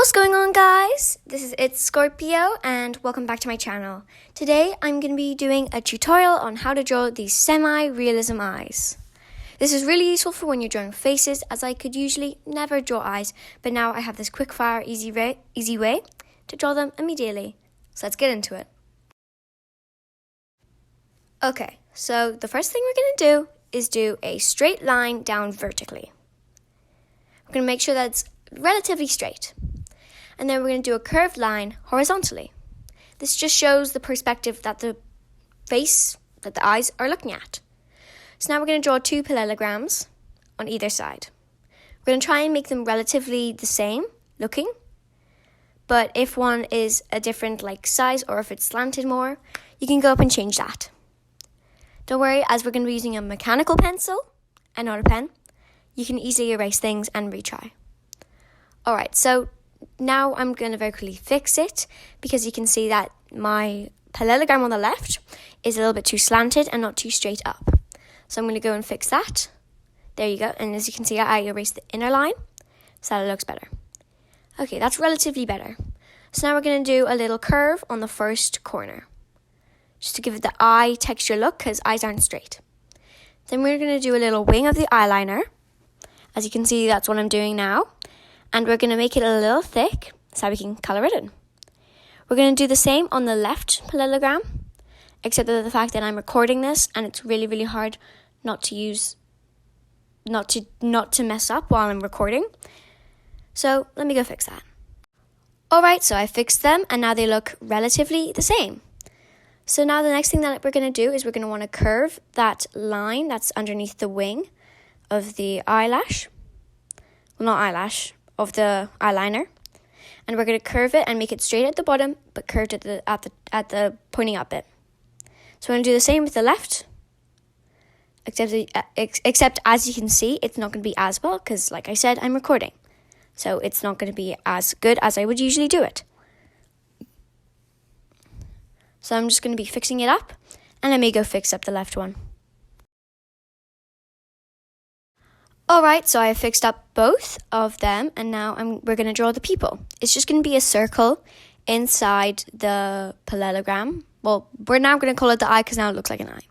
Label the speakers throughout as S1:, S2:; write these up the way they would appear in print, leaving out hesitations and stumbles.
S1: What's going on, guys? It's Scorpio and welcome back to my channel. Today I'm going to be doing a tutorial on how to draw these semi-realism eyes. This is really useful for when you're drawing faces, as I could usually never draw eyes, but now I have this quick fire easy way to draw them immediately. So let's get into it. Okay, so the first thing we're going to do is do a straight line down vertically. We're going to make sure that it's relatively straight. And then we're going to do a curved line horizontally. This just shows the perspective that the eyes are looking at. So now we're going to draw two parallelograms on either side. We're going to try and make them relatively the same looking, but if one is a different size or if it's slanted more, you can go up and change that. Don't worry, as we're going to be using a mechanical pencil and not a pen, you can easily erase things and retry. Alright, so now I'm going to very quickly fix it because you can see that my parallelogram on the left is a little bit too slanted and not too straight up. So I'm going to go and fix that. There you go. And as you can see, I erased the inner line so that it looks better. Okay, that's relatively better. So now we're going to do a little curve on the first corner, just to give it the eye texture look because eyes aren't straight. Then we're going to do a little wing of the eyeliner. As you can see, that's what I'm doing now. And we're going to make it a little thick so we can colour it in. We're going to do the same on the left parallelogram, except for the fact that I'm recording this and it's really, really hard not to mess up while I'm recording. So let me go fix that. Alright, so I fixed them and now they look relatively the same. So now the next thing that we're going to do is we're going to want to curve that line that's underneath the wing of the eyelash. Well, not eyelash, of the eyeliner. And we're going to curve it and make it straight at the bottom, but curved at the pointing up bit. So we're going to do the same with the left, except as you can see, it's not going to be as well, because like I said, I'm recording. So it's not going to be as good as I would usually do it. So I'm just going to be fixing it up, and let me go fix up the left one. Alright, so I have fixed up both of them, and now we're going to draw the people. It's just going to be a circle inside the parallelogram. Well, we're now going to call it the eye because now it looks like an eye.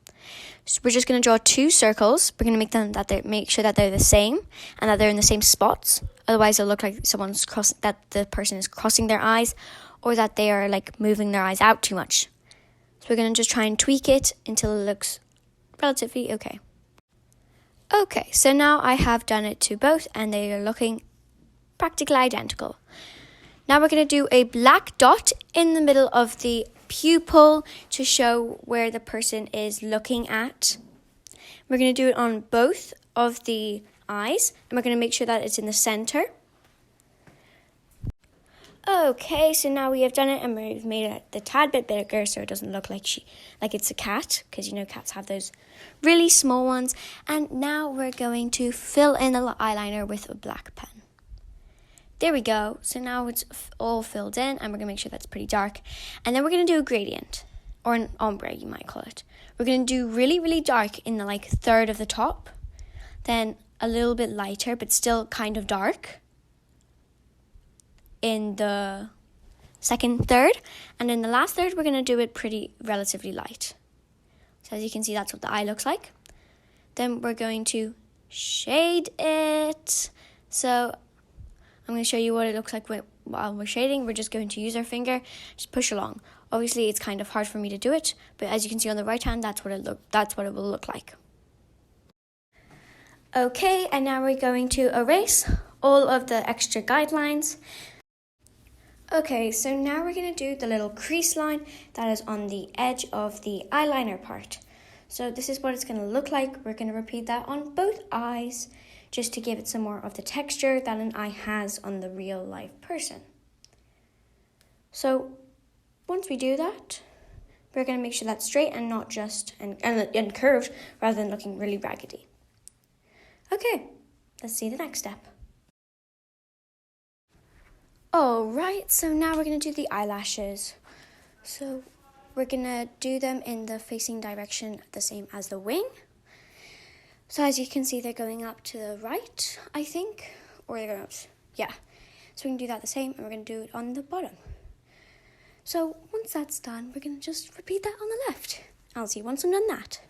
S1: So we're just going to draw two circles. We're going to make sure that they're the same and that they're in the same spots. Otherwise, it'll look like that the person is crossing their eyes, or that they are moving their eyes out too much. So we're going to just try and tweak it until it looks relatively okay. Okay, so now I have done it to both and they are looking practically identical. Now we're going to do a black dot in the middle of the pupil to show where the person is looking at. We're going to do it on both of the eyes and we're going to make sure that it's in the center. Okay, so now we have done it and we've made it the tad bit bigger so it doesn't look like it's a cat, because cats have those really small ones. And now we're going to fill in the eyeliner with a black pen. There we go. So now it's all filled in and we're going to make sure that's pretty dark. And then we're going to do a gradient, or an ombre you might call it. We're going to do really, really dark in the third of the top, then a little bit lighter but still kind of dark in the second third, and in the last third we're going to do it relatively light. So as you can see, that's what the eye looks like. Then we're going to shade it. So I'm going to show you what it looks like while we're shading. We're just going to use our finger, just push along. Obviously it's kind of hard for me to do it, but as you can see on the right hand, that's what it will look like. Okay, and now we're going to erase all of the extra guidelines. Okay, so now we're going to do the little crease line that is on the edge of the eyeliner part. So this is what it's going to look like. We're going to repeat that on both eyes just to give it some more of the texture that an eye has on the real life person. So once we do that, we're going to make sure that's straight and not just and curved rather than looking really raggedy. Okay, let's see the next step. Alright, so now we're going to do the eyelashes. So we're going to do them in the facing direction the same as the wing. So as you can see, they're going up to the right, I think. Or they're going up, yeah. So we're going to do that the same, and we're going to do it on the bottom. So once that's done, we're going to just repeat that on the left. I'll see you once I'm done that.